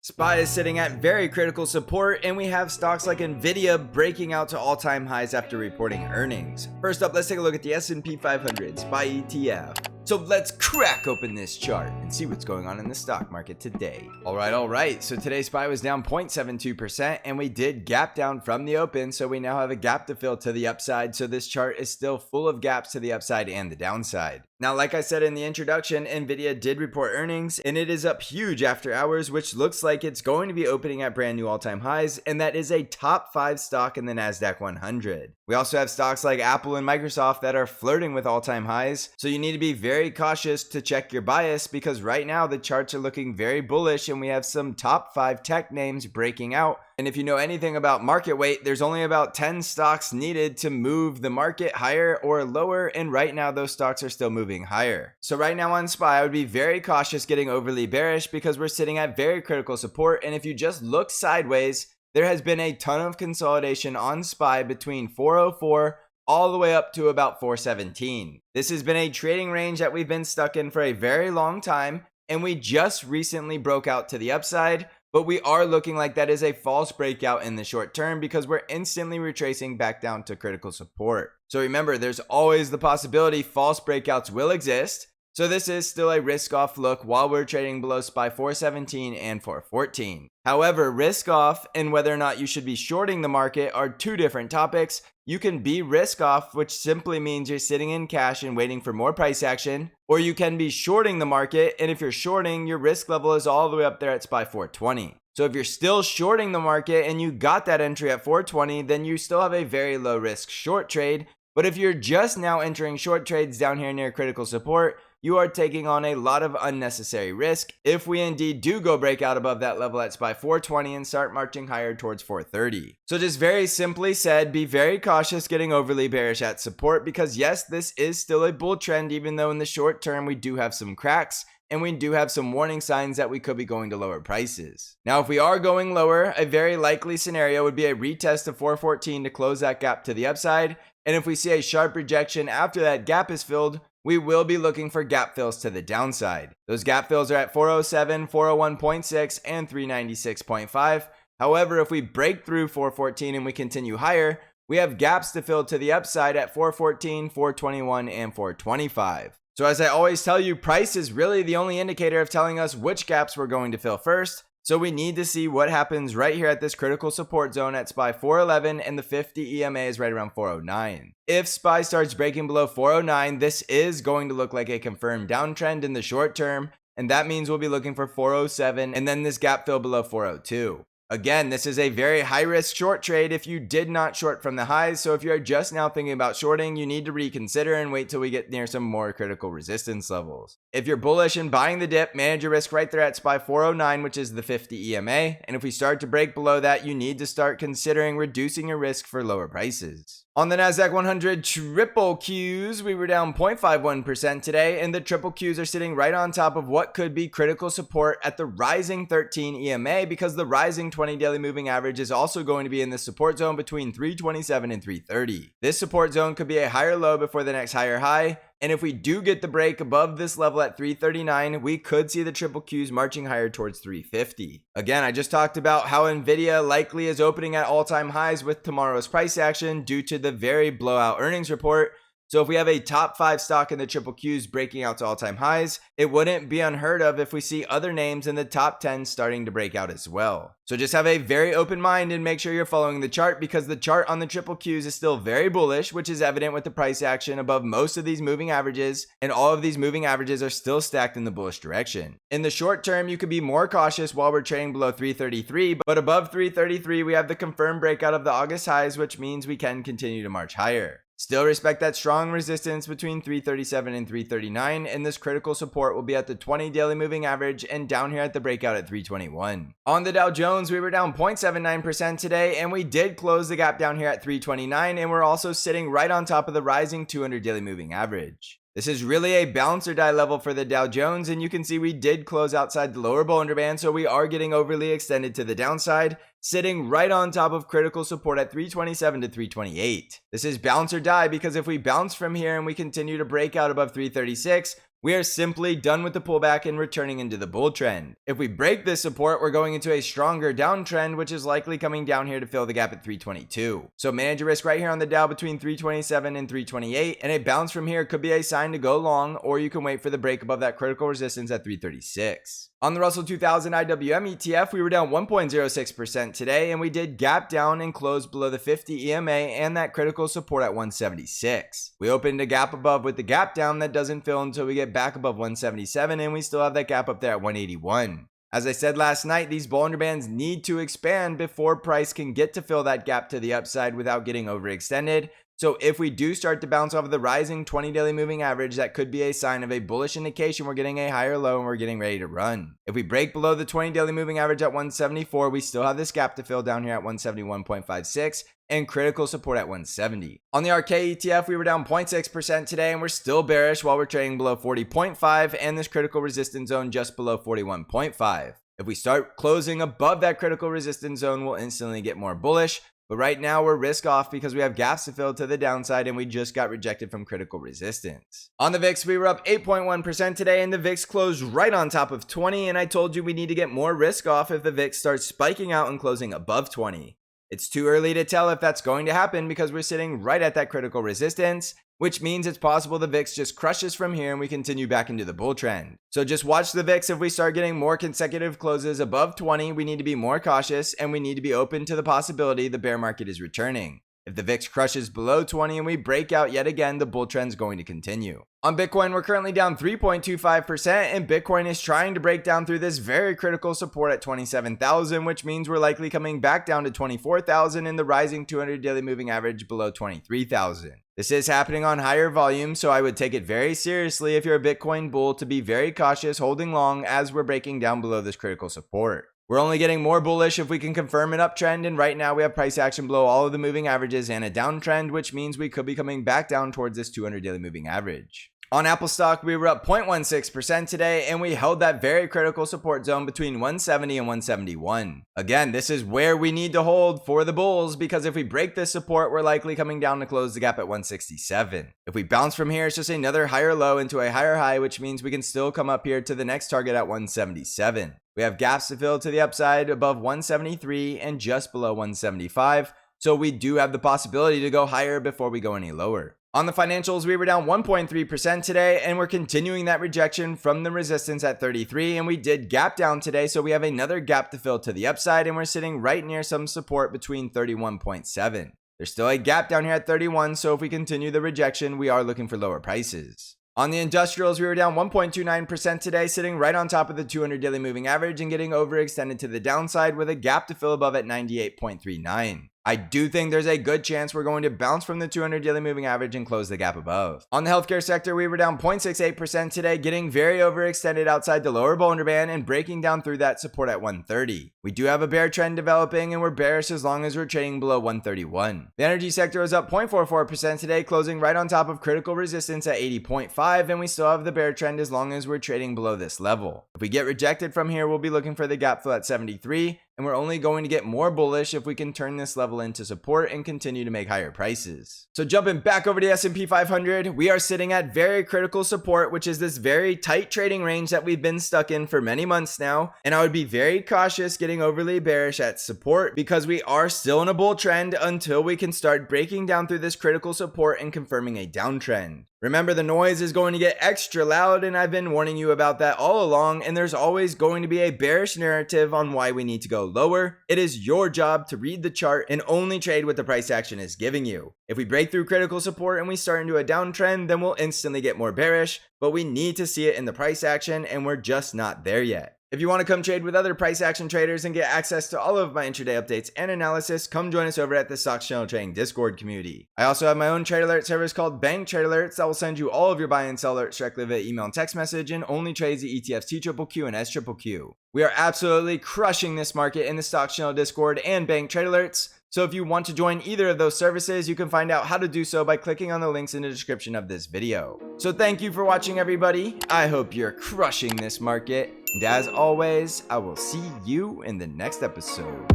SPY is sitting at very critical support, and we have stocks like NVDA breaking out to all-time highs after reporting earnings. First up, let's take a look at the S&P 500 SPY ETF. So let's crack open this chart and see what's going on in the stock market today. All right. So today's SPY was down 0.72%, and we did gap down from the open, so we now have a gap to fill to the upside. So this chart is still full of gaps to the upside and the downside. Now, like I said in the introduction, NVIDIA did report earnings, and it is up huge after hours, which looks like it's going to be opening at brand new all-time highs, and that is a top 5 stock in the NASDAQ 100. We also have stocks like Apple and Microsoft that are flirting with all-time highs, so you need to be very cautious to check your bias, because right now the charts are looking very bullish, and we have some top 5 tech names breaking out. And if you know anything about market weight, there's only about 10 stocks needed to move the market higher or lower, and right now those stocks are still moving higher. So right now on SPY, I would be very cautious getting overly bearish, because we're sitting at very critical support, and if you just look sideways, there has been a ton of consolidation on SPY between 404 all the way up to about 417. This has been a trading range that we've been stuck in for a very long time, and we just recently broke out to the upside. But we are looking like that is a false breakout in the short term, because we're instantly retracing back down to critical support. So remember, there's always the possibility false breakouts will exist. So this is still a risk off look while we're trading below SPY 417 and 414. However, risk off and whether or not you should be shorting the market are two different topics. You can be risk off, which simply means you're sitting in cash and waiting for more price action, or you can be shorting the market, and if you're shorting, your risk level is all the way up there at SPY 420. So if you're still shorting the market and you got that entry at 420, then you still have a very low risk short trade. But if you're just now entering short trades down here near critical support, you are taking on a lot of unnecessary risk if we indeed do go break out above that level at SPY 420 and start marching higher towards 430. So just very simply said, be very cautious getting overly bearish at support, because yes, this is still a bull trend, even though in the short term we do have some cracks and we do have some warning signs that we could be going to lower prices. Now, if we are going lower, a very likely scenario would be a retest of 414 to close that gap to the upside. And if we see a sharp rejection after that gap is filled, we will be looking for gap fills to the downside. Those gap fills are at 407, 401.6, and 396.5. However, if we break through 414 and we continue higher, we have gaps to fill to the upside at 414, 421, and 425. So as I always tell you, price is really the only indicator of telling us which gaps we're going to fill first. So we need to see what happens right here at this critical support zone at SPY 411, and the 50 EMA is right around 409. If SPY starts breaking below 409, this is going to look like a confirmed downtrend in the short term, and that means we'll be looking for 407 and then this gap fill below 402. Again, this is a very high risk short trade if you did not short from the highs. So if you're just now thinking about shorting, you need to reconsider and wait till we get near some more critical resistance levels. If you're bullish and buying the dip, manage your risk right there at SPY 409, which is the 50 EMA. And if we start to break below that, you need to start considering reducing your risk for lower prices. On the NASDAQ 100 triple Qs, we were down 0.51% today, and the triple Qs are sitting right on top of what could be critical support at the rising 13 EMA, because the rising 20 daily moving average is also going to be in the support zone between 327 and 330. This support zone could be a higher low before the next higher high. And if we do get the break above this level at 339, we could see the triple Qs marching higher towards 350. Again, I just talked about how NVIDIA likely is opening at all-time highs with tomorrow's price action due to the very blowout earnings report. So if we have a top 5 stock in the triple Qs breaking out to all-time highs, it wouldn't be unheard of if we see other names in the top 10 starting to break out as well. So just have a very open mind and make sure you're following the chart, because the chart on the triple Qs is still very bullish, which is evident with the price action above most of these moving averages, and all of these moving averages are still stacked in the bullish direction. In the short term, you could be more cautious while we're trading below 333, but above 333, we have the confirmed breakout of the August highs, which means we can continue to march higher. Still respect that strong resistance between 337 and 339, and this critical support will be at the 20 daily moving average and down here at the breakout at 321. On the Dow Jones, we were down 0.79% today, and we did close the gap down here at 329, and we're also sitting right on top of the rising 200 daily moving average. This is really a bounce or die level for the Dow Jones, and you can see we did close outside the lower Bollinger Band, so we are getting overly extended to the downside, sitting right on top of critical support at 327 to 328. This is bounce or die, because if we bounce from here and we continue to break out above 336, We are simply done with the pullback and returning into the bull trend. If we break this support, we're going into a stronger downtrend, which is likely coming down here to fill the gap at 322. So manage your risk right here on the Dow between 327 and 328, and a bounce from here could be a sign to go long, or you can wait for the break above that critical resistance at 336. On the Russell 2000 IWM ETF, we were down 1.06% today, and we did gap down and close below the 50 EMA and that critical support at 176. We opened a gap above with the gap down that doesn't fill until we get back above 177, and we still have that gap up there at 181. As I said last night, these Bollinger Bands need to expand before price can get to fill that gap to the upside without getting overextended. So if we do start to bounce off of the rising 20 daily moving average, that could be a sign of a bullish indication we're getting a higher low and we're getting ready to run. If we break below the 20 daily moving average at 174, we still have this gap to fill down here at 171.56 and critical support at 170. On the ARKK ETF, we were down 0.6% today, and we're still bearish while we're trading below 40.5 and this critical resistance zone just below 41.5. If we start closing above that critical resistance zone, we'll instantly get more bullish. But right now we're risk off because we have gaps to fill to the downside and we just got rejected from critical resistance. On the VIX, we were up 8.1% today and the VIX closed right on top of 20, and I told you we need to get more risk off if the VIX starts spiking out and closing above 20. It's too early to tell if that's going to happen because we're sitting right at that critical resistance, which means it's possible the VIX just crushes from here and we continue back into the bull trend. So just watch the VIX. If we start getting more consecutive closes above 20, we need to be more cautious and we need to be open to the possibility the bear market is returning. If the VIX crushes below 20 and we break out yet again, the bull trend is going to continue. On Bitcoin, we're currently down 3.25%, and Bitcoin is trying to break down through this very critical support at 27,000, which means we're likely coming back down to 24,000 and the rising 200 daily moving average below 23,000. This is happening on higher volume, so I would take it very seriously if you're a Bitcoin bull to be very cautious holding long as we're breaking down below this critical support. We're only getting more bullish if we can confirm an uptrend, and right now we have price action below all of the moving averages and a downtrend, which means we could be coming back down towards this 200 daily moving average. On Apple stock, we were up 0.16% today, and we held that very critical support zone between 170 and 171. Again, this is where we need to hold for the bulls, because if we break this support, we're likely coming down to close the gap at 167. If we bounce from here, it's just another higher low into a higher high, which means we can still come up here to the next target at 177. We have gaps to fill to the upside above 173 and just below 175, so we do have the possibility to go higher before we go any lower. On the financials, we were down 1.3% today, and we're continuing that rejection from the resistance at 33, and we did gap down today, so we have another gap to fill to the upside, and we're sitting right near some support between 31.7. There's still a gap down here at 31, so if we continue the rejection, we are looking for lower prices. On the industrials, we were down 1.29% today, sitting right on top of the 200 daily moving average and getting overextended to the downside with a gap to fill above at 98.39. I do think there's a good chance we're going to bounce from the 200 daily moving average and close the gap above. On the healthcare sector, we were down 0.68% today, getting very overextended outside the lower Bollinger Band and breaking down through that support at 130. We do have a bear trend developing, and we're bearish as long as we're trading below 131. The energy sector was up 0.44% today, closing right on top of critical resistance at 80.5, and we still have the bear trend as long as we're trading below this level. If we get rejected from here, we'll be looking for the gap fill at 73, and we're only going to get more bullish if we can turn this level into support and continue to make higher prices. So jumping back over to SP 500, we are sitting at very critical support, which is this very tight trading range that we've been stuck in for many months now, and I would be very cautious getting overly bearish at support because we are still in a bull trend until we can start breaking down through this critical support and confirming a downtrend. Remember, the noise is going to get extra loud, and I've been warning you about that all along, and there's always going to be a bearish narrative on why we need to go lower. It is your job to read the chart and only trade what the price action is giving you. If we break through critical support and we start into a downtrend, then we'll instantly get more bearish, but we need to see it in the price action, and we're just not there yet. If you want to come trade with other price action traders and get access to all of my intraday updates and analysis, come join us over at the Stocks Channel Trading Discord community. I also have my own trade alert service called Bank Trade Alerts that will send you all of your buy and sell alerts directly via email and text message, and only trades the ETFs TQQQ and SQQQ. We are absolutely crushing this market in the Stocks Channel Discord and Bank Trade Alerts. So if you want to join either of those services, you can find out how to do so by clicking on the links in the description of this video. So thank you for watching, everybody. I hope you're crushing this market. And as always, I will see you in the next episode.